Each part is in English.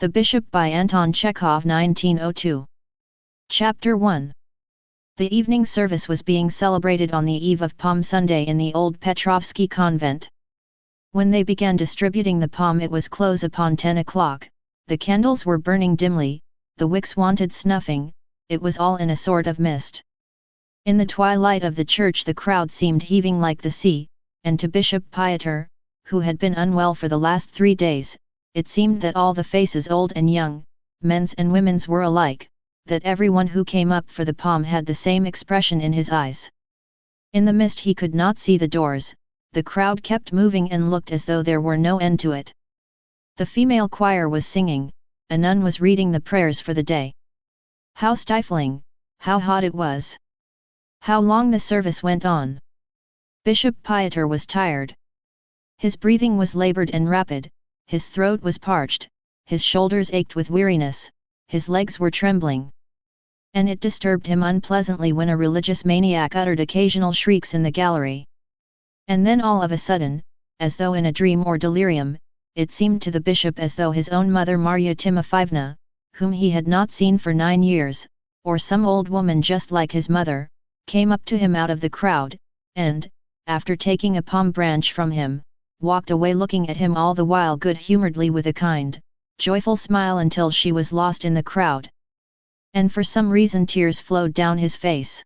The Bishop by Anton Chekhov 1902. Chapter 1. The evening service was being celebrated on the eve of Palm Sunday in the old Petrovsky convent. When they began distributing the palm it was close upon 10 o'clock, the candles were burning dimly, the wicks wanted snuffing, it was all in a sort of mist. In the twilight of the church the crowd seemed heaving like the sea, and to Bishop Pyotr, who had been unwell for the last 3 days, it seemed that all the faces old and young, men's and women's were alike, that everyone who came up for the palm had the same expression in his eyes. In the mist he could not see the doors, the crowd kept moving and looked as though there were no end to it. The female choir was singing, a nun was reading the prayers for the day. How stifling, how hot it was! How long the service went on! Bishop Pyotr was tired. His breathing was labored and rapid, his throat was parched, his shoulders ached with weariness, his legs were trembling. And it disturbed him unpleasantly when a religious maniac uttered occasional shrieks in the gallery. And then all of a sudden, as though in a dream or delirium, it seemed to the bishop as though his own mother Marya Timofeevna, whom he had not seen for 9 years, or some old woman just like his mother, came up to him out of the crowd, and, after taking a palm branch from him, walked away looking at him all the while good-humouredly with a kind, joyful smile until she was lost in the crowd. And for some reason tears flowed down his face.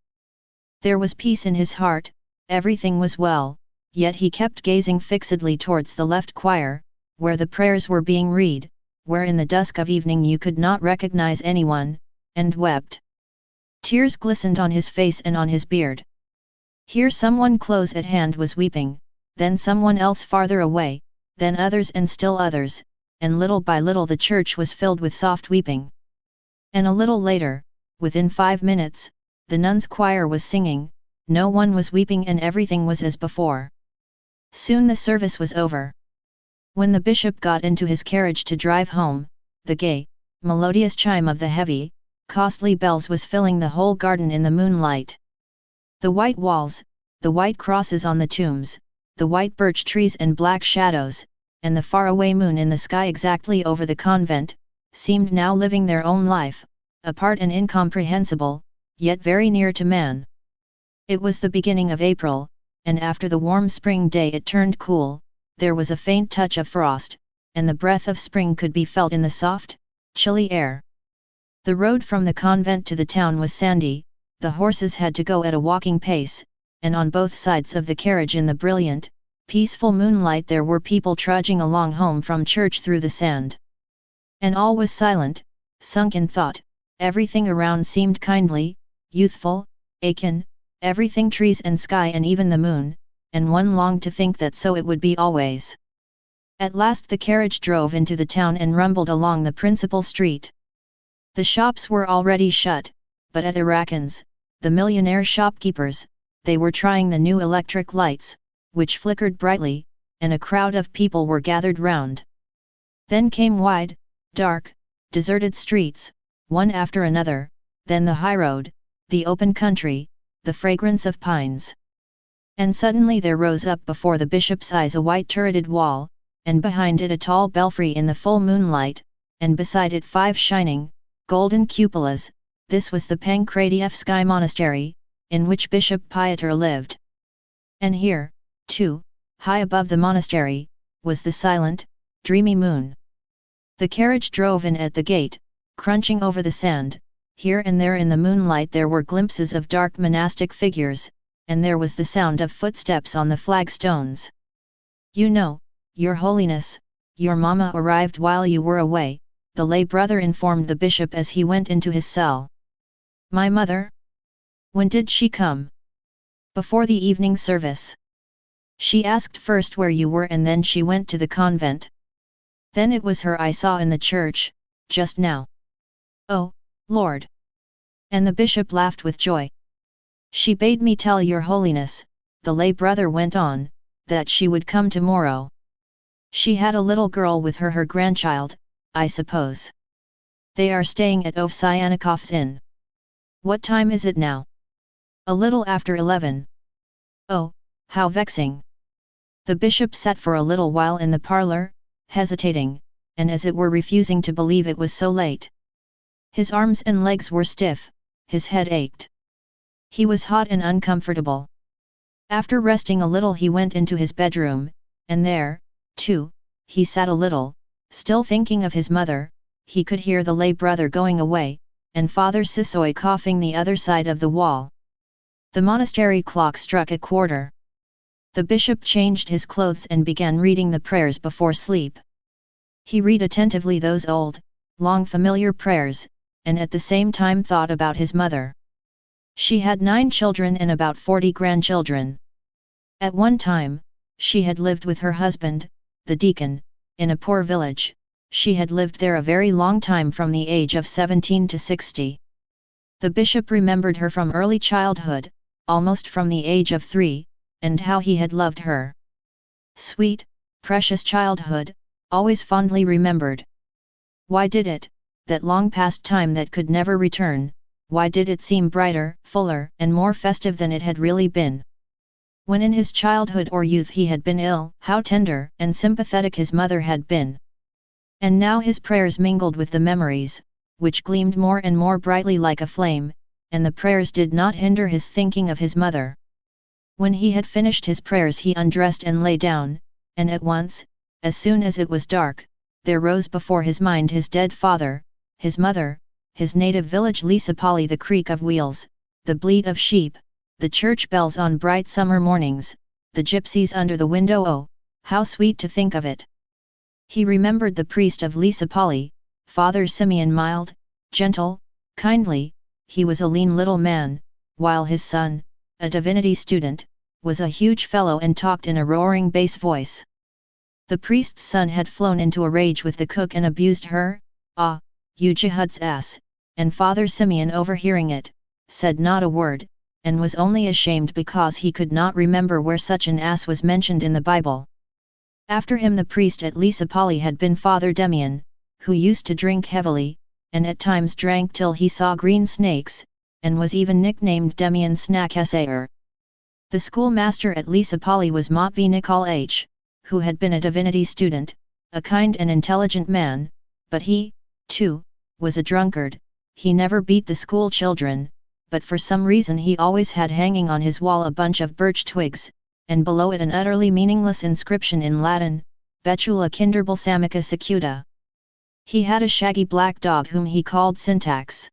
There was peace in his heart, everything was well, yet he kept gazing fixedly towards the left choir, where the prayers were being read, where in the dusk of evening you could not recognize anyone, and wept. Tears glistened on his face and on his beard. Here someone close at hand was weeping, then someone else farther away, then others and still others, and little by little the church was filled with soft weeping. And a little later, within 5 minutes, the nuns' choir was singing, no one was weeping and everything was as before. Soon the service was over. When the bishop got into his carriage to drive home, the gay, melodious chime of the heavy, costly bells was filling the whole garden in the moonlight. The white walls, the white crosses on the tombs, the white birch trees and black shadows, and the faraway moon in the sky exactly over the convent, seemed now living their own life, apart and incomprehensible, yet very near to man. It was the beginning of April, and after the warm spring day it turned cool, there was a faint touch of frost, and the breath of spring could be felt in the soft, chilly air. The road from the convent to the town was sandy, the horses had to go at a walking pace, and on both sides of the carriage in the brilliant, peaceful moonlight there were people trudging along home from church through the sand. And all was silent, sunk in thought, everything around seemed kindly, youthful, aching, everything trees and sky and even the moon, and one longed to think that so it would be always. At last the carriage drove into the town and rumbled along the principal street. The shops were already shut, but at Arakan's, the millionaire shopkeepers, they were trying the new electric lights, which flickered brightly, and a crowd of people were gathered round. Then came wide, dark, deserted streets, one after another, then the high road, the open country, the fragrance of pines. And suddenly there rose up before the bishop's eyes a white turreted wall, and behind it a tall belfry in the full moonlight, and beside it 5 shining, golden cupolas. This was the Pankratievsky monastery, in which Bishop Pyotr lived. And here, too, high above the monastery, was the silent, dreamy moon. The carriage drove in at the gate, crunching over the sand. Here and there in the moonlight there were glimpses of dark monastic figures, and there was the sound of footsteps on the flagstones. "You know, Your Holiness, your mamma arrived while you were away," the lay brother informed the bishop as he went into his cell. "My mother? When did she come?" "Before the evening service. She asked first where you were and then she went to the convent. Then it was her I saw in the church, just now." "Oh, Lord!" And the bishop laughed with joy. "She bade me tell your Holiness," the lay brother went on, "that she would come tomorrow. She had a little girl with her grandchild, I suppose. They are staying at Ovsyannikov's inn." "What time is it now?" "A little after 11. "Oh, how vexing." The bishop sat for a little while in the parlour, hesitating, and as it were refusing to believe it was so late. His arms and legs were stiff, his head ached. He was hot and uncomfortable. After resting a little he went into his bedroom, and there, too, he sat a little, still thinking of his mother. He could hear the lay brother going away, and Father Sisoy coughing the other side of the wall. The monastery clock struck 1:15. The bishop changed his clothes and began reading the prayers before sleep. He read attentively those old, long familiar prayers, and at the same time thought about his mother. She had 9 children and about 40 grandchildren. At one time, she had lived with her husband, the deacon, in a poor village. She had lived there a very long time, from the age of 17 to 60. The bishop remembered her from early childhood, almost from the age of 3, and how he had loved her. Sweet, precious childhood, always fondly remembered. Why did it, that long past time that could never return, why did it seem brighter, fuller, and more festive than it had really been? When in his childhood or youth he had been ill, how tender and sympathetic his mother had been. And now his prayers mingled with the memories, which gleamed more and more brightly like a flame, and the prayers did not hinder his thinking of his mother. When he had finished his prayers he undressed and lay down, and at once, as soon as it was dark, there rose before his mind his dead father, his mother, his native village Lisopoli, the creak of wheels, the bleat of sheep, the church bells on bright summer mornings, the gypsies under the window. Oh, how sweet to think of it! He remembered the priest of Lisopoli, Father Simeon, mild, gentle, kindly. He was a lean little man, while his son, a divinity student, was a huge fellow and talked in a roaring bass voice. The priest's son had flown into a rage with the cook and abused her. "Ah, you Jehud's ass," and Father Simeon, overhearing it, said not a word, and was only ashamed because he could not remember where such an ass was mentioned in the Bible. After him the priest at Lisopoli had been Father Demian, who used to drink heavily, and at times drank till he saw green snakes, and was even nicknamed Demian Snackasayer. The schoolmaster at Lisopoli was Matvey Nikol H., who had been a divinity student, a kind and intelligent man, but he, too, was a drunkard. He never beat the school children, but for some reason he always had hanging on his wall a bunch of birch twigs, and below it an utterly meaningless inscription in Latin, Betula Kinderbalsamica Secuta. He had a shaggy black dog whom he called Syntax.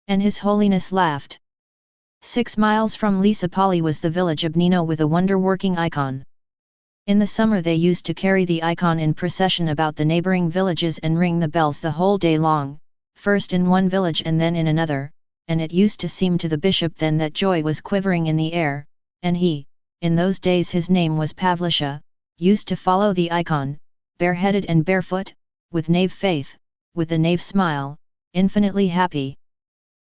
And His Holiness laughed. 6 miles from Lisopoli was the village of Nino with a wonder-working icon. In the summer they used to carry the icon in procession about the neighboring villages and ring the bells the whole day long, first in one village and then in another, and it used to seem to the bishop then that joy was quivering in the air, and he, in those days his name was Pavlisha, used to follow the icon, bareheaded and barefoot, with knave faith, with the knave smile, infinitely happy.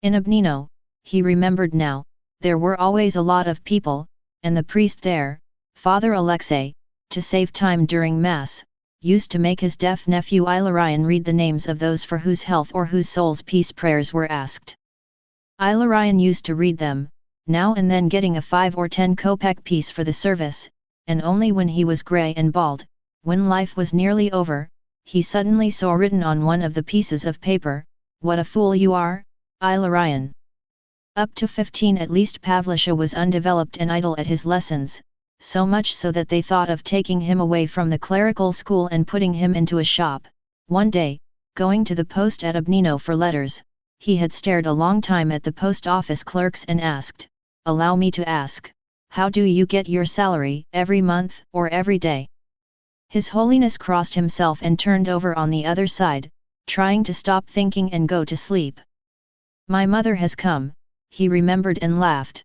In Obnino, he remembered now, there were always a lot of people, and the priest there, Father Alexei, to save time during Mass, used to make his deaf nephew Ilarion read the names of those for whose health or whose soul's peace prayers were asked. Ilarion used to read them, now and then getting a 5 or 10 kopeck piece for the service, and only when he was grey and bald, when life was nearly over, he suddenly saw written on one of the pieces of paper, "What a fool you are, Ilarion." Up to 15 at least Pavlisha was undeveloped and idle at his lessons, so much so that they thought of taking him away from the clerical school and putting him into a shop. One day, going to the post at Obnino for letters, he had stared a long time at the post office clerks and asked, "Allow me to ask, how do you get your salary, every month or every day?" His Holiness crossed himself and turned over on the other side, trying to stop thinking and go to sleep. "My mother has come," he remembered and laughed.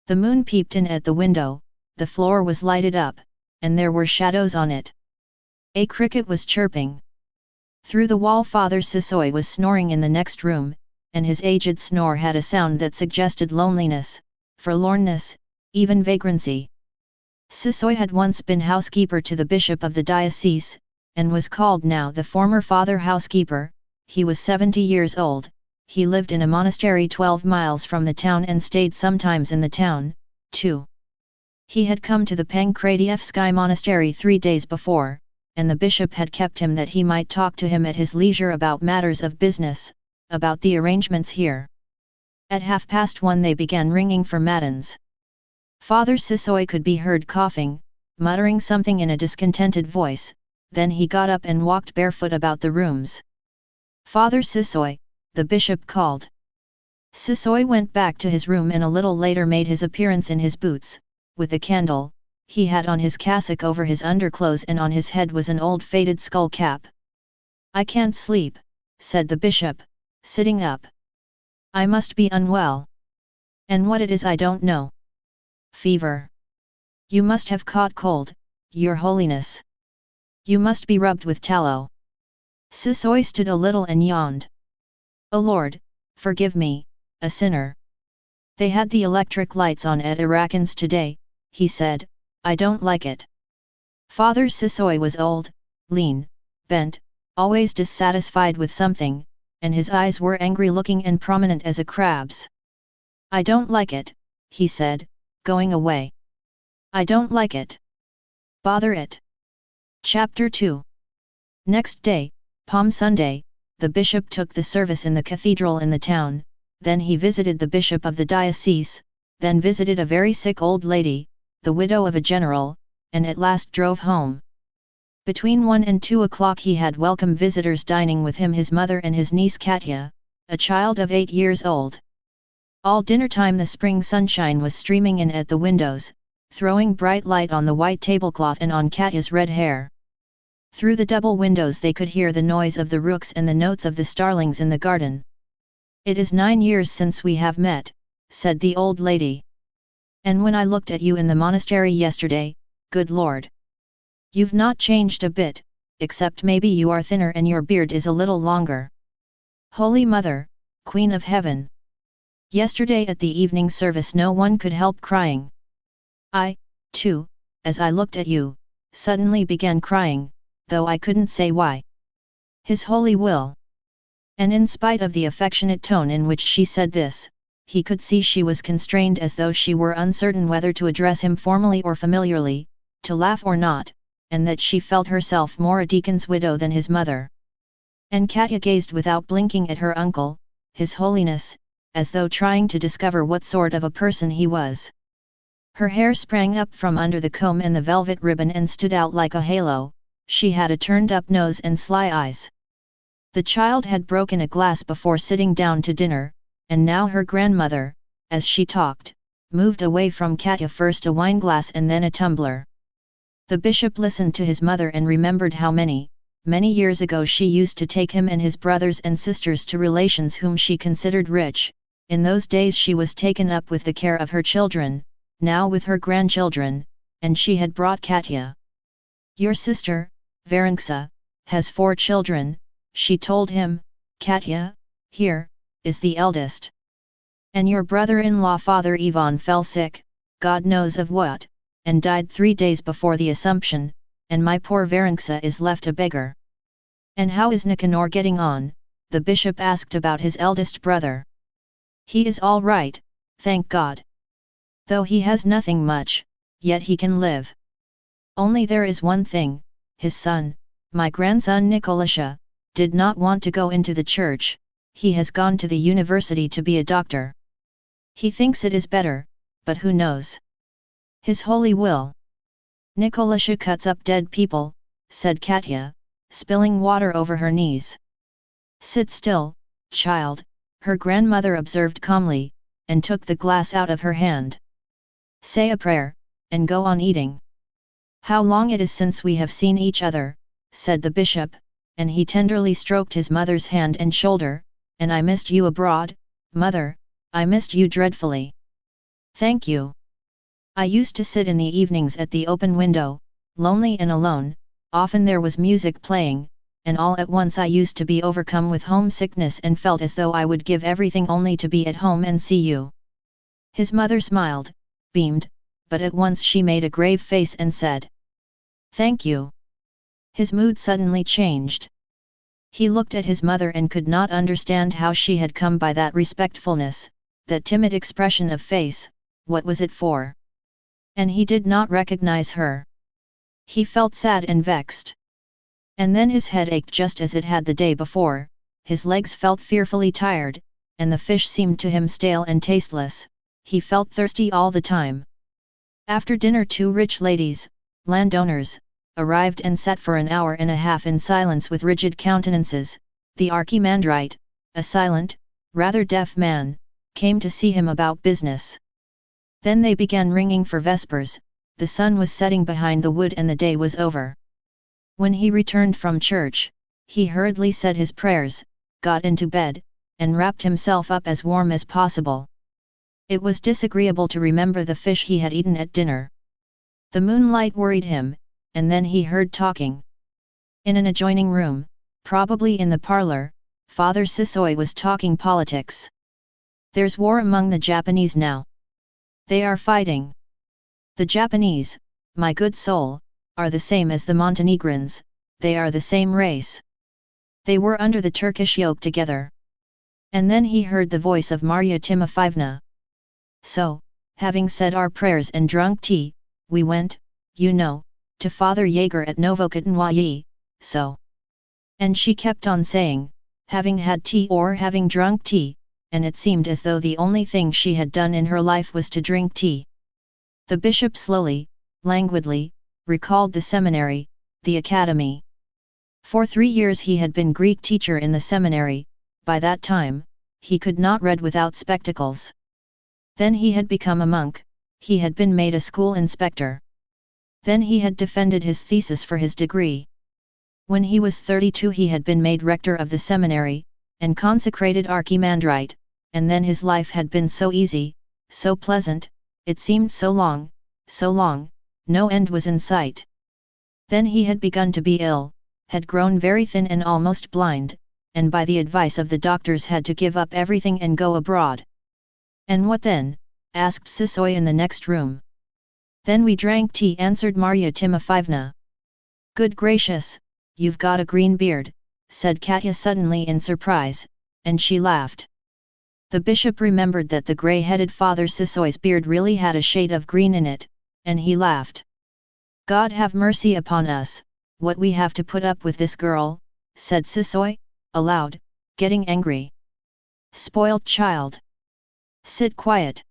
The moon peeped in at the window, the floor was lighted up, and there were shadows on it. A cricket was chirping. Through the wall Father Sisoy was snoring in the next room, and his aged snore had a sound that suggested loneliness, forlornness, even vagrancy. Sisoy had once been housekeeper to the bishop of the diocese, and was called now the former Father Housekeeper. He was 70 years old. He lived in a monastery 12 miles from the town and stayed sometimes in the town, too. He had come to the Pankratievsky monastery 3 days before, and the bishop had kept him that he might talk to him at his leisure about matters of business, about the arrangements here. At 1:30 they began ringing for matins. Father Sisoy could be heard coughing, muttering something in a discontented voice, then he got up and walked barefoot about the rooms. "Father Sisoy," the bishop called. Sisoy went back to his room and a little later made his appearance in his boots, with a candle. He had on his cassock over his underclothes and on his head was an old faded skull cap. "I can't sleep," said the bishop, sitting up. "I must be unwell. And what it is I don't know. Fever. You must have caught cold, your holiness. You must be rubbed with tallow." Sisoy stood a little and yawned. "O Lord, forgive me, a sinner. They had the electric lights on at Irakans today," he said. "I don't like it." Father Sisoy was old, lean, bent, always dissatisfied with something, and his eyes were angry-looking and prominent as a crab's. "I don't like it," he said, going away. "I don't like it. Bother it." Chapter 2. Next day, Palm Sunday, the bishop took the service in the cathedral in the town, then he visited the bishop of the diocese, then visited a very sick old lady, the widow of a general, and at last drove home. Between 1 and 2 o'clock he had welcome visitors dining with him, his mother and his niece Katya, a child of 8 years old. All dinner time the spring sunshine was streaming in at the windows, throwing bright light on the white tablecloth and on Katya's red hair. Through the double windows they could hear the noise of the rooks and the notes of the starlings in the garden. "It is 9 years since we have met," said the old lady. "And when I looked at you in the monastery yesterday, good Lord! You've not changed a bit, except maybe you are thinner and your beard is a little longer. Holy Mother, Queen of Heaven! Yesterday at the evening service no one could help crying. I, too, as I looked at you, suddenly began crying, though I couldn't say why. His holy will." And in spite of the affectionate tone in which she said this, he could see she was constrained as though she were uncertain whether to address him formally or familiarly, to laugh or not, and that she felt herself more a deacon's widow than his mother. And Katya gazed without blinking at her uncle, His Holiness, as though trying to discover what sort of a person he was. Her hair sprang up from under the comb and the velvet ribbon and stood out like a halo. She had a turned-up nose and sly eyes. The child had broken a glass before sitting down to dinner, and now her grandmother, as she talked, moved away from Katya, first a wineglass and then a tumbler. The bishop listened to his mother and remembered how many years ago she used to take him and his brothers and sisters to relations whom she considered rich. In those days she was taken up with the care of her children, now with her grandchildren, and she had brought Katya. "Your sister, Varenka, has 4 children, she told him. "Katya, here, is the eldest. And your brother-in-law Father Ivan fell sick, God knows of what, and died 3 days before the Assumption, and my poor Varenka is left a beggar." "And how is Nicanor getting on?" the bishop asked about his eldest brother. "He is all right, thank God. Though he has nothing much, yet he can live. Only there is one thing, his son, my grandson Nicolasha, did not want to go into the church. He has gone to the university to be a doctor. He thinks it is better, but who knows? His holy will. Nicolasha cuts up dead people," said Katya, spilling water over her knees. "Sit still, child," her grandmother observed calmly, and took the glass out of her hand. "Say a prayer, and go on eating. How long it is since we have seen each other," said the bishop, and he tenderly stroked his mother's hand and shoulder. "And I missed you abroad, mother, I missed you dreadfully." "Thank you. I used to sit in the evenings at the open window, lonely and alone, often there was music playing, and all at once I used to be overcome with homesickness and felt as though I would give everything only to be at home and see you." His mother smiled, beamed, but at once she made a grave face and said, "Thank you." His mood suddenly changed. He looked at his mother and could not understand how she had come by that respectfulness, that timid expression of face. What was it for? And he did not recognize her. He felt sad and vexed. And then his head ached just as it had the day before, his legs felt fearfully tired, and the fish seemed to him stale and tasteless, he felt thirsty all the time. After dinner 2 rich ladies, landowners, arrived and sat for an hour and a half in silence with rigid countenances. The archimandrite, a silent, rather deaf man, came to see him about business. Then they began ringing for vespers, the sun was setting behind the wood and the day was over. When he returned from church, he hurriedly said his prayers, got into bed, and wrapped himself up as warm as possible. It was disagreeable to remember the fish he had eaten at dinner. The moonlight worried him, and then he heard talking. In an adjoining room, probably in the parlor, Father Sisoi was talking politics. There's war among the Japanese now. They are fighting. The Japanese, my good soul, are the same as the Montenegrins, they are the same race. They were under the Turkish yoke together. And then he heard the voice of Marya Timofyevna. So, having said our prayers and drunk tea, we went, you know, to Father Jaeger at Novokotnoye, so. And she kept on saying, having had tea or having drunk tea, and it seemed as though the only thing she had done in her life was to drink tea. The bishop slowly, languidly, recalled the seminary, the academy. For 3 years he had been Greek teacher in the seminary. By that time, he could not read without spectacles. Then he had become a monk, he had been made a school inspector. Then he had defended his thesis for his degree. When he was 32 he had been made rector of the seminary, and consecrated archimandrite, and then his life had been so easy, so pleasant, it seemed so long, no end was in sight. Then he had begun to be ill, had grown very thin and almost blind, and by the advice of the doctors had to give up everything and go abroad. And what then? Asked Sisoi in the next room. Then we drank tea, answered Marya Timofyevna. Good gracious, you've got a green beard, said Katya suddenly in surprise, and she laughed. The bishop remembered that the grey-headed Father Sisoi's beard really had a shade of green in it, and he laughed. God have mercy upon us, what we have to put up with this girl, said Sisoi, aloud, getting angry. Spoilt child. Sit quiet.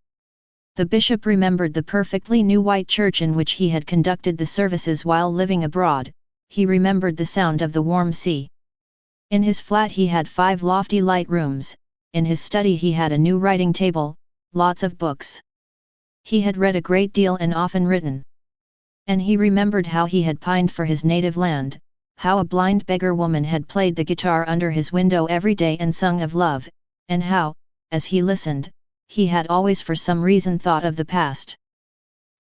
The bishop remembered the perfectly new white church in which he had conducted the services while living abroad, he remembered the sound of the warm sea. In his flat he had 5 lofty light rooms, in his study he had a new writing table, lots of books. He had read a great deal and often written. And he remembered how he had pined for his native land, how a blind beggar woman had played the guitar under his window every day and sung of love, and how, as he listened, he had always for some reason thought of the past.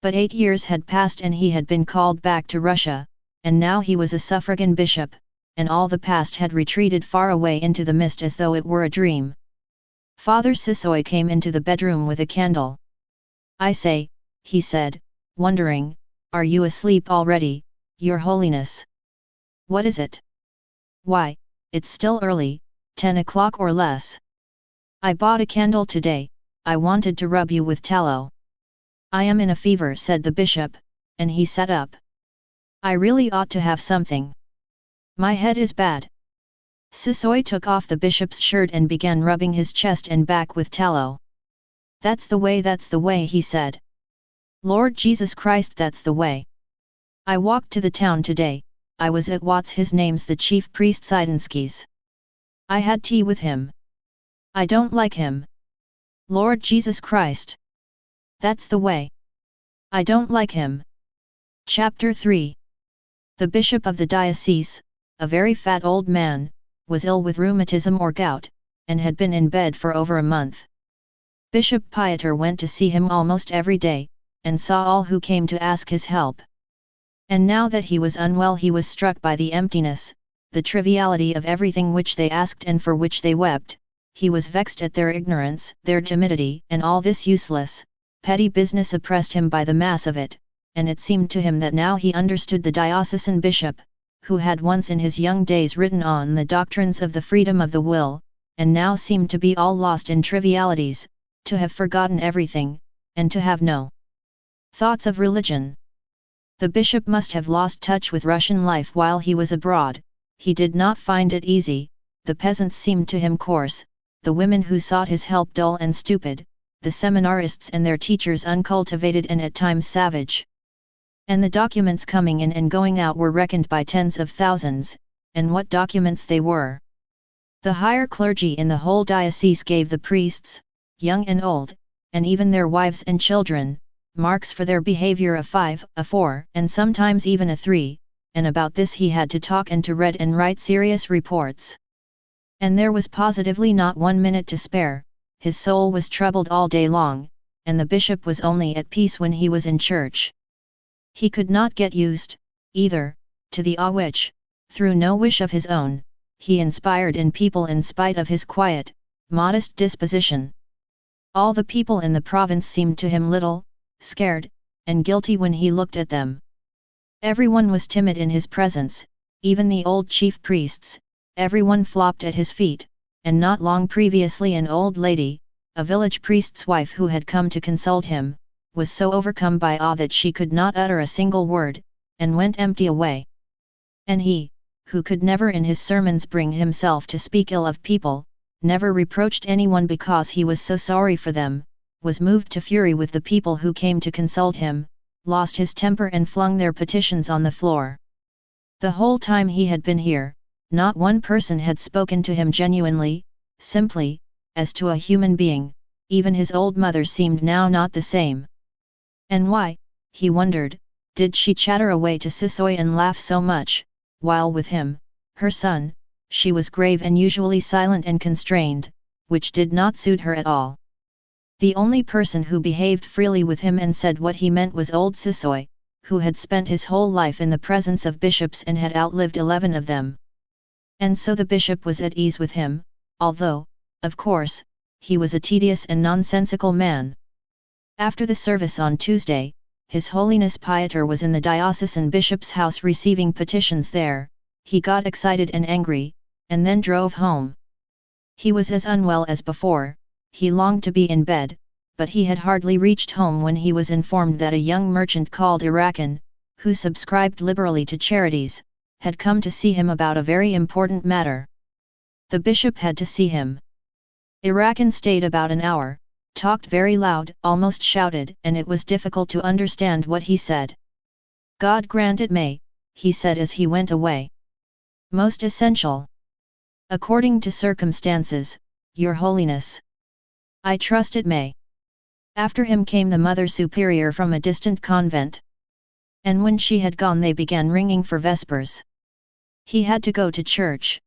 But 8 years had passed and he had been called back to Russia, and now he was a suffragan bishop, and all the past had retreated far away into the mist as though it were a dream. Father Sisoi came into the bedroom with a candle. I say, he said, wondering, are you asleep already, Your Holiness? What is it? Why, it's still early, 10 o'clock or less. I bought a candle today, I wanted to rub you with tallow. I am in a fever, said the bishop, and he sat up. I really ought to have something. My head is bad. Sisoi took off the bishop's shirt and began rubbing his chest and back with tallow. That's the way, he said. Lord Jesus Christ, that's the way. I walked to the town today, I was at what's his name's the chief priest Sidensky's. I had tea with him. I don't like him. Lord Jesus Christ. That's the way. I don't like him. Chapter 3. The bishop of the diocese, a very fat old man, was ill with rheumatism or gout, and had been in bed for over a month. Bishop Pyotr went to see him almost every day, and saw all who came to ask his help. And now that he was unwell he was struck by the emptiness, the triviality of everything which they asked and for which they wept. He was vexed at their ignorance, their timidity, and all this useless, petty business oppressed him by the mass of it, and it seemed to him that now he understood the diocesan bishop, who had once in his young days written on the doctrines of the freedom of the will, and now seemed to be all lost in trivialities, to have forgotten everything, and to have no thoughts of religion. The bishop must have lost touch with Russian life while he was abroad, he did not find it easy. The peasants seemed to him coarse, the women who sought his help dull and stupid, the seminarists and their teachers uncultivated and at times savage. And the documents coming in and going out were reckoned by tens of thousands, and what documents they were! The higher clergy in the whole diocese gave the priests, young and old, and even their wives and children, marks for their behavior, a 5, a 4, and sometimes even a 3, and about this he had to talk and to read and write serious reports. And there was positively not 1 minute to spare. His soul was troubled all day long, and the bishop was only at peace when he was in church. He could not get used, either, to the awe which, through no wish of his own, he inspired in people in spite of his quiet, modest disposition. All the people in the province seemed to him little, scared, and guilty when he looked at them. Everyone was timid in his presence, even the old chief priests. Everyone flopped at his feet, and not long previously an old lady, a village priest's wife who had come to consult him, was so overcome by awe that she could not utter a single word, and went empty away. And he, who could never in his sermons bring himself to speak ill of people, never reproached anyone because he was so sorry for them, was moved to fury with the people who came to consult him, lost his temper and flung their petitions on the floor. The whole time he had been here, not one person had spoken to him genuinely, simply, as to a human being. Even his old mother seemed now not the same. And why, he wondered, did she chatter away to Sisoy and laugh so much, while with him, her son, she was grave and usually silent and constrained, which did not suit her at all. The only person who behaved freely with him and said what he meant was old Sisoy, who had spent his whole life in the presence of bishops and had outlived 11 of them. And so the bishop was at ease with him, although, of course, he was a tedious and nonsensical man. After the service on Tuesday, His Holiness Pyotr was in the diocesan bishop's house receiving petitions there. He got excited and angry, and then drove home. He was as unwell as before, he longed to be in bed, but he had hardly reached home when he was informed that a young merchant called Irakan, who subscribed liberally to charities, had come to see him about a very important matter. The bishop had to see him. Irakan stayed about an hour, talked very loud, almost shouted, and it was difficult to understand what he said. God grant it may, he said as he went away. Most essential. According to circumstances, Your Holiness. I trust it may. After him came the Mother Superior from a distant convent. And when she had gone they began ringing for vespers. He had to go to church.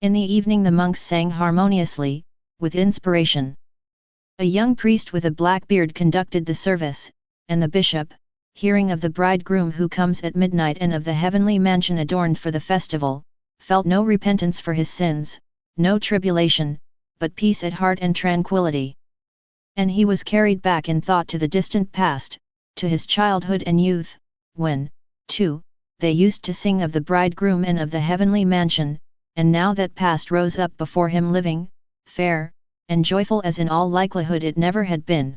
In the evening the monks sang harmoniously, with inspiration. A young priest with a black beard conducted the service, and the bishop, hearing of the bridegroom who comes at midnight and of the heavenly mansion adorned for the festival, felt no repentance for his sins, no tribulation, but peace at heart and tranquility. And he was carried back in thought to the distant past, to his childhood and youth, when, too, they used to sing of the bridegroom and of the heavenly mansion, and now that past rose up before him living, fair, and joyful as in all likelihood it never had been.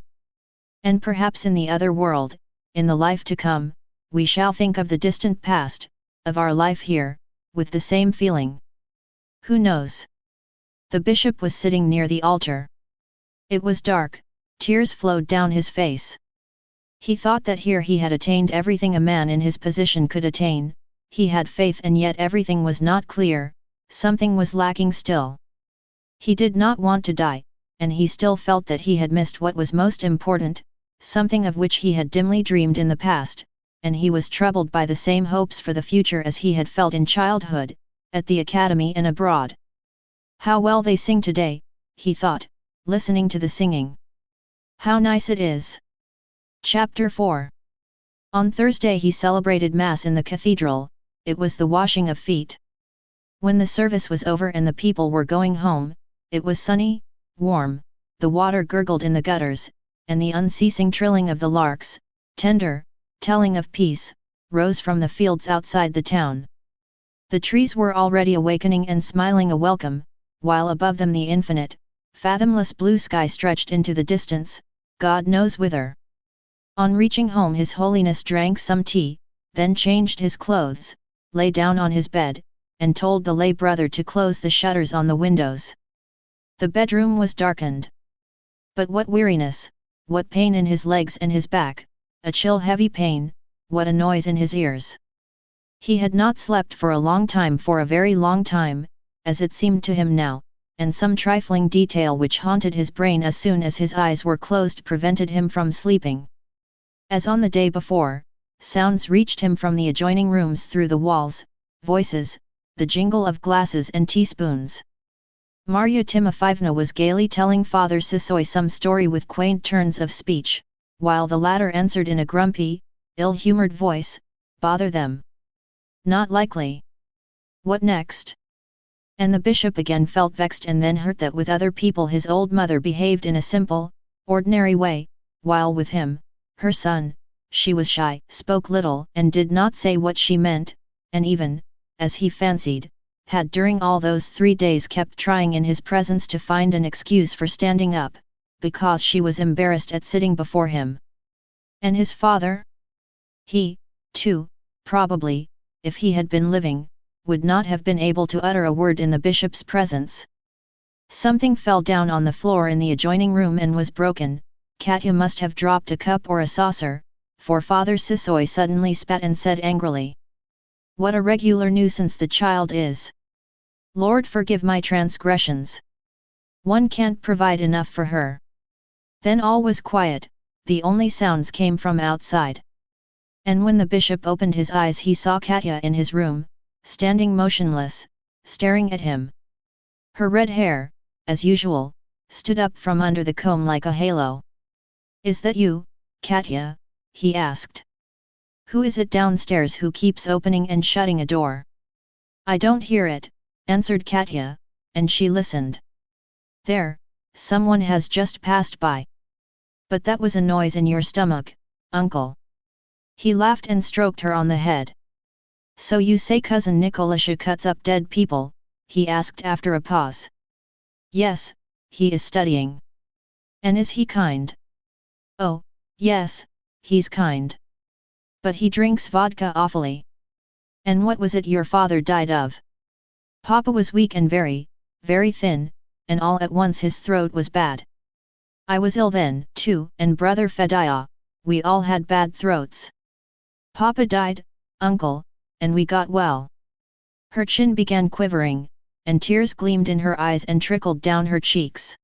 And perhaps in the other world, in the life to come, we shall think of the distant past, of our life here, with the same feeling. Who knows? The bishop was sitting near the altar. It was dark, tears flowed down his face. He thought that here he had attained everything a man in his position could attain, he had faith and yet everything was not clear, something was lacking still. He did not want to die, and he still felt that he had missed what was most important, something of which he had dimly dreamed in the past, and he was troubled by the same hopes for the future as he had felt in childhood, at the academy and abroad. How well they sing today, he thought, listening to the singing. How nice it is! Chapter 4. On Thursday he celebrated Mass in the cathedral. It was the washing of feet. When the service was over and the people were going home, it was sunny, warm, the water gurgled in the gutters, and the unceasing trilling of the larks, tender, telling of peace, rose from the fields outside the town. The trees were already awakening and smiling a welcome, while above them the infinite, fathomless blue sky stretched into the distance, God knows whither. On reaching home His Holiness drank some tea, then changed his clothes, lay down on his bed, and told the lay brother to close the shutters on the windows. The bedroom was darkened. But what weariness, what pain in his legs and his back, a chill heavy pain, what a noise in his ears. He had not slept for a long time, for a very long time, as it seemed to him now, and some trifling detail which haunted his brain as soon as his eyes were closed prevented him from sleeping. As on the day before, sounds reached him from the adjoining rooms through the walls, voices, the jingle of glasses and teaspoons. Marya Timofeevna was gaily telling Father Sisoy some story with quaint turns of speech, while the latter answered in a grumpy, ill-humoured voice, "Bother them. Not likely. What next?" And the bishop again felt vexed and then hurt that with other people his old mother behaved in a simple, ordinary way, while with him, her son, she was shy, spoke little and did not say what she meant, and even, as he fancied, had during all those 3 days kept trying in his presence to find an excuse for standing up, because she was embarrassed at sitting before him. And his father? He, too, probably, if he had been living, would not have been able to utter a word in the bishop's presence. Something fell down on the floor in the adjoining room and was broken. Katya must have dropped a cup or a saucer, for Father Sisoy suddenly spat and said angrily, "What a regular nuisance the child is! Lord, forgive my transgressions. One can't provide enough for her." Then all was quiet, the only sounds came from outside. And when the bishop opened his eyes he saw Katya in his room, standing motionless, staring at him. Her red hair, as usual, stood up from under the comb like a halo. "Is that you, Katya?" he asked. "Who is it downstairs who keeps opening and shutting a door?" "I don't hear it," answered Katya, and she listened. "There, someone has just passed by." "But that was a noise in your stomach, uncle." He laughed and stroked her on the head. "So you say cousin Nikolasha cuts up dead people?" he asked after a pause. "Yes, he is studying." "And is he kind?" "Oh, yes, he's kind. But he drinks vodka awfully." "And what was it your father died of?" "Papa was weak and very, very thin, and all at once his throat was bad. I was ill then, too, and brother Fedya, we all had bad throats. Papa died, uncle, and we got well." Her chin began quivering, and tears gleamed in her eyes and trickled down her cheeks.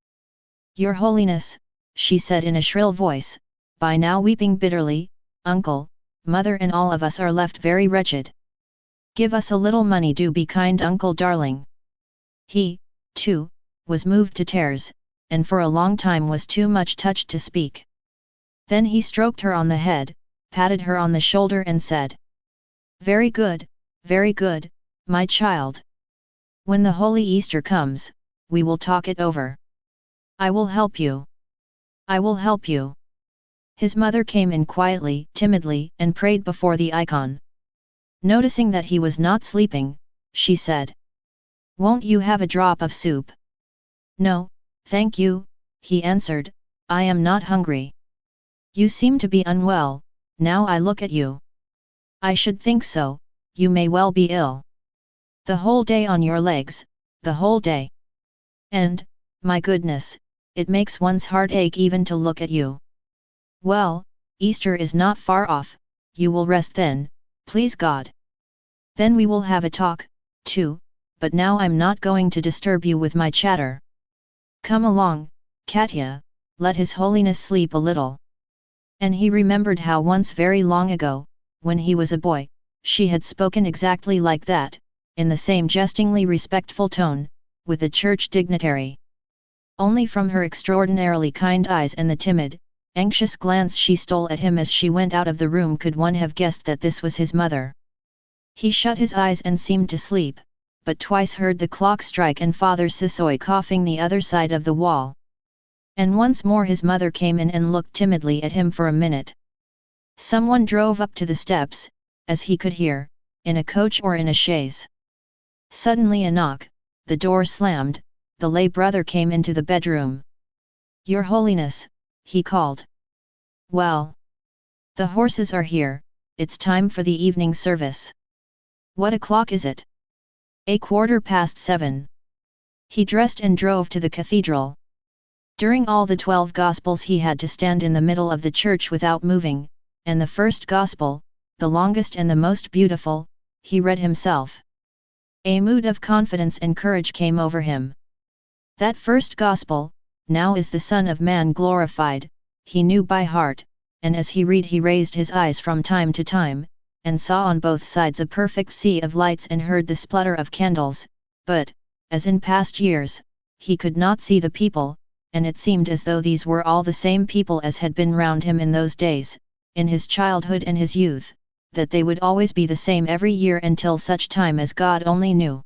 "Your Holiness," she said in a shrill voice, by now weeping bitterly, "uncle, mother and all of us are left very wretched. Give us a little money, do be kind, uncle darling." He, too, was moved to tears, and for a long time was too much touched to speak. Then he stroked her on the head, patted her on the shoulder and said, very good, my child. When the Holy Easter comes, we will talk it over. I will help you. I will help you." His mother came in quietly, timidly, and prayed before the icon. Noticing that he was not sleeping, she said, "Won't you have a drop of soup?" "No, thank you," he answered, "I am not hungry." "You seem to be unwell, now I look at you." "I should think so, you may well be ill. The whole day on your legs, the whole day. And, my goodness, it makes one's heart ache even to look at you. Well, Easter is not far off, you will rest then, please God. Then we will have a talk, too, but now I'm not going to disturb you with my chatter. Come along, Katya, let His Holiness sleep a little." And he remembered how once very long ago, when he was a boy, she had spoken exactly like that, in the same jestingly respectful tone, with a church dignitary. Only from her extraordinarily kind eyes and the timid, anxious glance she stole at him as she went out of the room could one have guessed that this was his mother. He shut his eyes and seemed to sleep, but twice heard the clock strike and Father Sisoy coughing the other side of the wall. And once more his mother came in and looked timidly at him for a minute. Someone drove up to the steps, as he could hear, in a coach or in a chaise. Suddenly a knock, the door slammed, the lay brother came into the bedroom. "Your Holiness," he called. "Well? The horses are here, it's time for the evening service." "What o'clock is it?" 7:15. He dressed and drove to the cathedral. During all the 12 Gospels he had to stand in the middle of the church without moving, and the first Gospel, the longest and the most beautiful, he read himself. A mood of confidence and courage came over him. That first Gospel, "Now is the Son of Man glorified," he knew by heart, and as he read he raised his eyes from time to time, and saw on both sides a perfect sea of lights and heard the splutter of candles, but, as in past years, he could not see the people, and it seemed as though these were all the same people as had been round him in those days, in his childhood and his youth, that they would always be the same every year until such time as God only knew.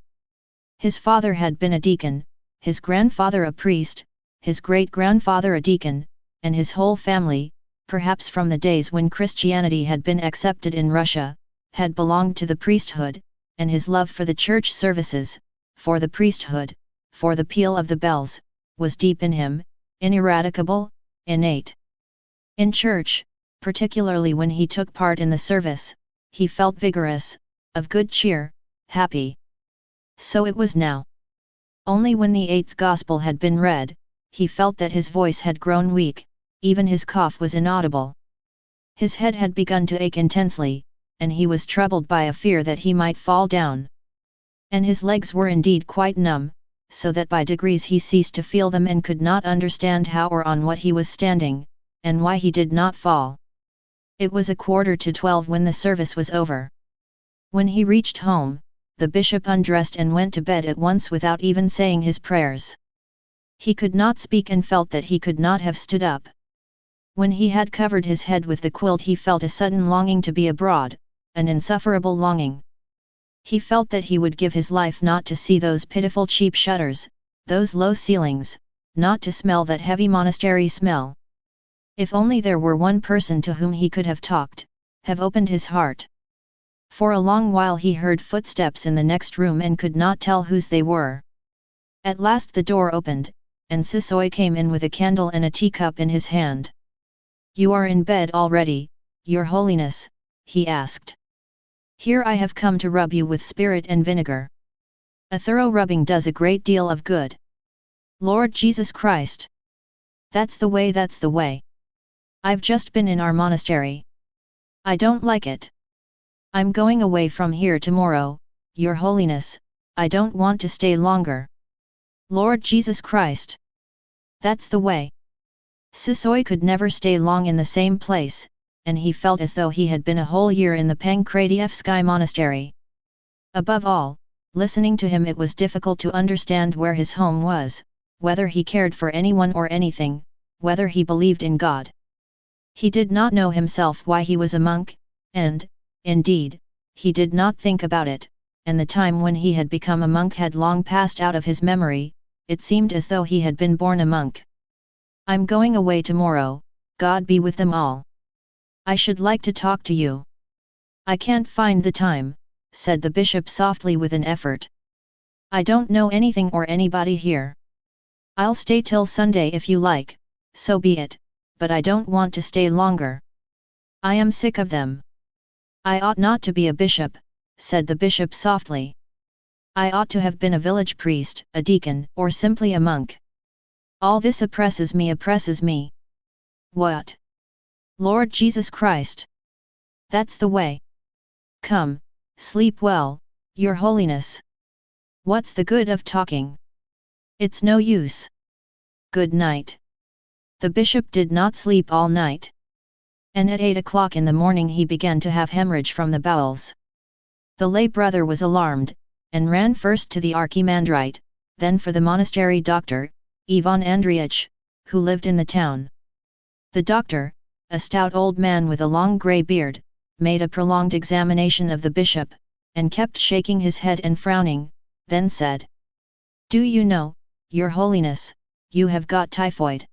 His father had been a deacon, his grandfather a priest, his great-grandfather a deacon, and his whole family, perhaps from the days when Christianity had been accepted in Russia, had belonged to the priesthood, and his love for the church services, for the priesthood, for the peal of the bells, was deep in him, ineradicable, innate. In church, particularly when he took part in the service, he felt vigorous, of good cheer, happy. So it was now. Only when the 8th Gospel had been read, he felt that his voice had grown weak, even his cough was inaudible. His head had begun to ache intensely, and he was troubled by a fear that he might fall down. And his legs were indeed quite numb, so that by degrees he ceased to feel them and could not understand how or on what he was standing, and why he did not fall. It was 11:45 when the service was over. When he reached home, the bishop undressed and went to bed at once without even saying his prayers. He could not speak and felt that he could not have stood up. When he had covered his head with the quilt he felt a sudden longing to be abroad, an insufferable longing. He felt that he would give his life not to see those pitiful cheap shutters, those low ceilings, not to smell that heavy monastery smell. If only there were one person to whom he could have talked, have opened his heart. For a long while he heard footsteps in the next room and could not tell whose they were. At last the door opened, and Sisoy came in with a candle and a teacup in his hand. "You are in bed already, Your Holiness?" he asked. "Here I have come to rub you with spirit and vinegar. A thorough rubbing does a great deal of good. Lord Jesus Christ! That's the way, that's the way. I've just been in our monastery. I don't like it. I'm going away from here tomorrow, Your Holiness, I don't want to stay longer. Lord Jesus Christ! That's the way." Sisoy could never stay long in the same place, and he felt as though he had been a whole year in the Pankratievsky monastery. Above all, listening to him it was difficult to understand where his home was, whether he cared for anyone or anything, whether he believed in God. He did not know himself why he was a monk, and, indeed, he did not think about it, and the time when he had become a monk had long passed out of his memory. It seemed as though he had been born a monk. "I'm going away tomorrow, God be with them all. I should like to talk to you." "I can't find the time," said the bishop softly with an effort. "I don't know anything or anybody here. I'll stay till Sunday if you like, so be it, but I don't want to stay longer. I am sick of them." "I ought not to be a bishop," said the bishop softly. "I ought to have been a village priest, a deacon, or simply a monk. All this oppresses me, oppresses me." "What? Lord Jesus Christ! That's the way. Come, sleep well, Your Holiness. What's the good of talking? It's no use. Good night." The bishop did not sleep all night. And at 8 o'clock in the morning he began to have hemorrhage from the bowels. The lay brother was alarmed, and ran first to the archimandrite, then for the monastery doctor, Ivan Andreich, who lived in the town. The doctor, a stout old man with a long grey beard, made a prolonged examination of the bishop, and kept shaking his head and frowning, then said, "Do you know, Your Holiness, you have got typhoid."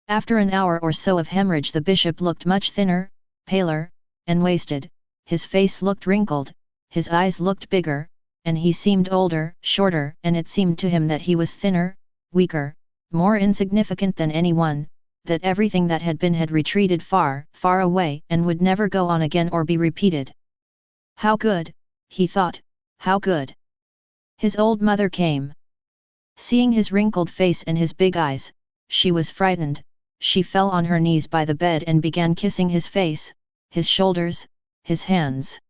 After an hour or so of hemorrhage the bishop looked much thinner, paler, and wasted, his face looked wrinkled, his eyes looked bigger, and he seemed older, shorter, and it seemed to him that he was thinner, weaker, more insignificant than anyone, that everything that had been had retreated far, far away and would never go on again or be repeated. "How good," he thought, "how good! His old mother came. Seeing his wrinkled face and his big eyes, she was frightened. She fell on her knees by the bed and began kissing his face, his shoulders, his hands.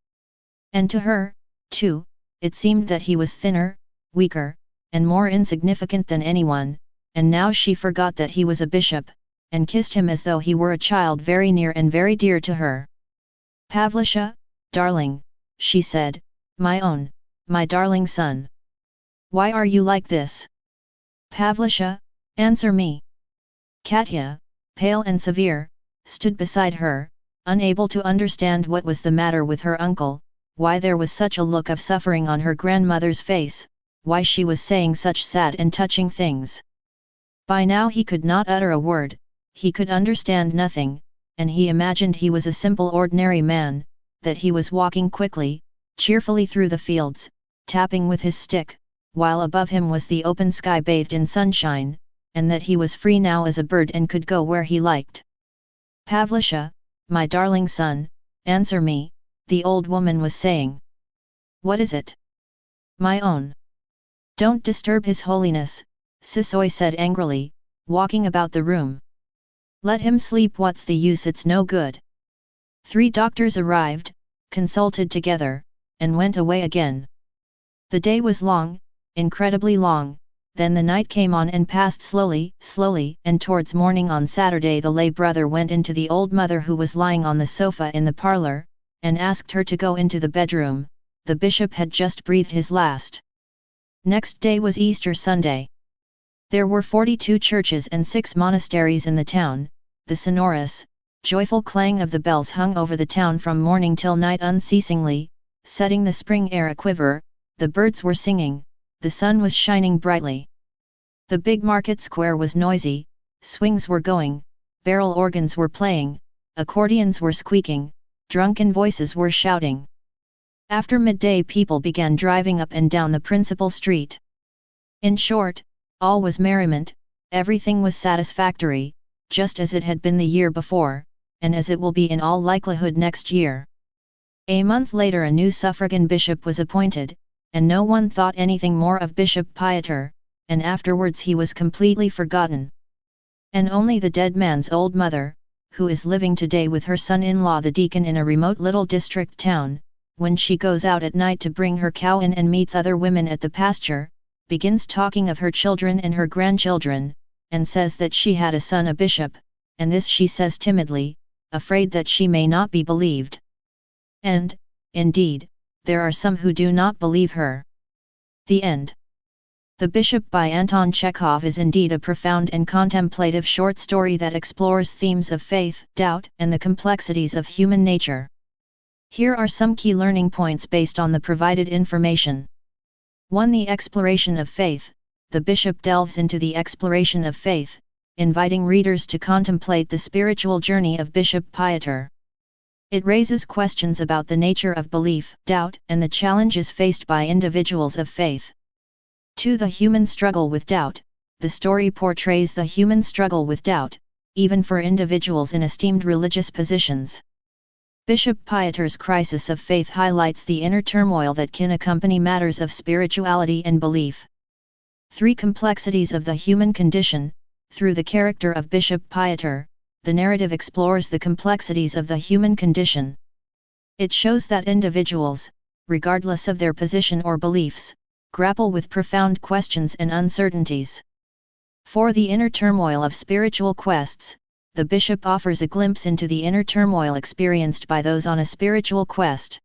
And to her, too, it seemed that he was thinner, weaker, and more insignificant than anyone, and now she forgot that he was a bishop, and kissed him as though he were a child very near and very dear to her. "Pavlusha, darling," she said, "my own, my darling son. Why are you like this? Pavlusha, answer me." Katya, pale and severe, stood beside her, unable to understand what was the matter with her uncle, why there was such a look of suffering on her grandmother's face, why she was saying such sad and touching things. By now he could not utter a word, he could understand nothing, and he imagined he was a simple ordinary man, that he was walking quickly, cheerfully through the fields, tapping with his stick, while above him was the open sky bathed in sunshine, and that he was free now as a bird and could go where he liked. "Pavlusha, my darling son, answer me," the old woman was saying. "What is it?" "My own." "Don't disturb His Holiness," Sisoy said angrily, walking about the room. "Let him sleep, what's the use, it's no good." 3 doctors arrived, consulted together, and went away again. The day was long, incredibly long, then the night came on and passed slowly, and towards morning on Saturday the lay brother went into the old mother who was lying on the sofa in the parlour, and asked her to go into the bedroom. The bishop had just breathed his last. Next day was Easter Sunday. There were 42 churches and 6 monasteries in the town. The sonorous, joyful clang of the bells hung over the town from morning till night unceasingly, setting the spring air aquiver. The birds were singing, the sun was shining brightly. The big market square was noisy, swings were going, barrel organs were playing, accordions were squeaking, drunken voices were shouting. After midday people began driving up and down the principal street. In short, all was merriment, everything was satisfactory, just as it had been the year before, and as it will be in all likelihood next year. A month later a new suffragan bishop was appointed, and no one thought anything more of Bishop Pyotr, and afterwards he was completely forgotten. And only the dead man's old mother, who is living today with her son-in-law the deacon in a remote little district town, when she goes out at night to bring her cow in and meets other women at the pasture, begins talking of her children and her grandchildren, and says that she had a son a bishop, and this she says timidly, afraid that she may not be believed. And, indeed, there are some who do not believe her. The end. The Bishop by Anton Chekhov is indeed a profound and contemplative short story that explores themes of faith, doubt, and the complexities of human nature. Here are some key learning points based on the provided information. 1. The exploration of faith. The bishop delves into the exploration of faith, inviting readers to contemplate the spiritual journey of Bishop Pyotr. It raises questions about the nature of belief, doubt, and the challenges faced by individuals of faith. 2. The human struggle with doubt. The story portrays the human struggle with doubt, even for individuals in esteemed religious positions. Bishop Pyotr's crisis of faith highlights the inner turmoil that can accompany matters of spirituality and belief. 3. Complexities of the human condition. Through the character of Bishop Pyotr, the narrative explores the complexities of the human condition. It shows that individuals, regardless of their position or beliefs, grapple with profound questions and uncertainties. 4. The inner turmoil of spiritual quests. The bishop offers a glimpse into the inner turmoil experienced by those on a spiritual quest.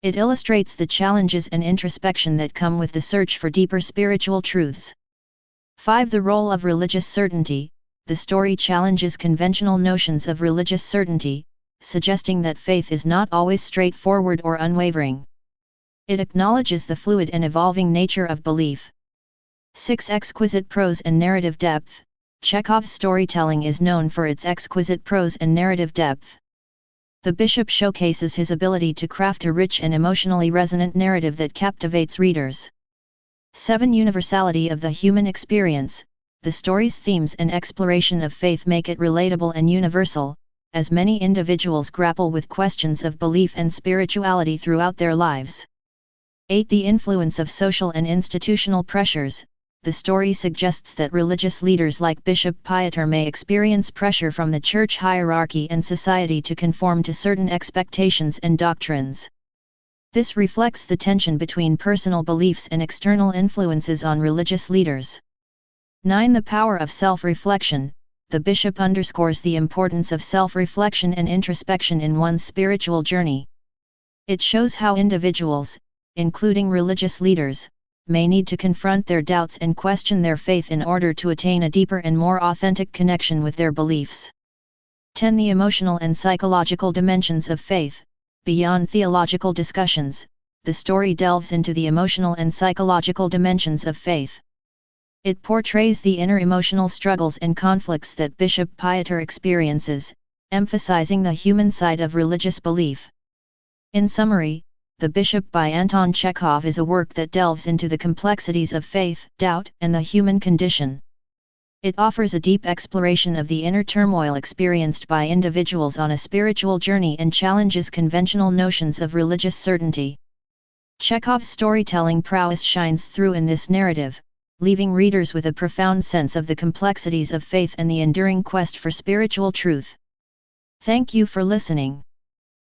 It illustrates the challenges and introspection that come with the search for deeper spiritual truths. 5. The role of religious certainty. The story challenges conventional notions of religious certainty, suggesting that faith is not always straightforward or unwavering. It acknowledges the fluid and evolving nature of belief. 6. Exquisite prose and narrative depth. Chekhov's storytelling is known for its exquisite prose and narrative depth. The bishop showcases his ability to craft a rich and emotionally resonant narrative that captivates readers. 7. Universality of the human experience. The story's themes and exploration of faith make it relatable and universal, as many individuals grapple with questions of belief and spirituality throughout their lives. 8. The influence of social and institutional pressures. The story suggests that religious leaders like Bishop Pyotr may experience pressure from the church hierarchy and society to conform to certain expectations and doctrines. This reflects the tension between personal beliefs and external influences on religious leaders. 9. The power of self-reflection. The bishop underscores the importance of self-reflection and introspection in one's spiritual journey. It shows how individuals, including religious leaders, may need to confront their doubts and question their faith in order to attain a deeper and more authentic connection with their beliefs. 10. The emotional and psychological dimensions of faith. Beyond theological discussions, the story delves into the emotional and psychological dimensions of faith. It portrays the inner emotional struggles and conflicts that Bishop Pyotr experiences, emphasizing the human side of religious belief. In summary, The Bishop by Anton Chekhov is a work that delves into the complexities of faith, doubt, and the human condition. It offers a deep exploration of the inner turmoil experienced by individuals on a spiritual journey and challenges conventional notions of religious certainty. Chekhov's storytelling prowess shines through in this narrative, leaving readers with a profound sense of the complexities of faith and the enduring quest for spiritual truth. Thank you for listening.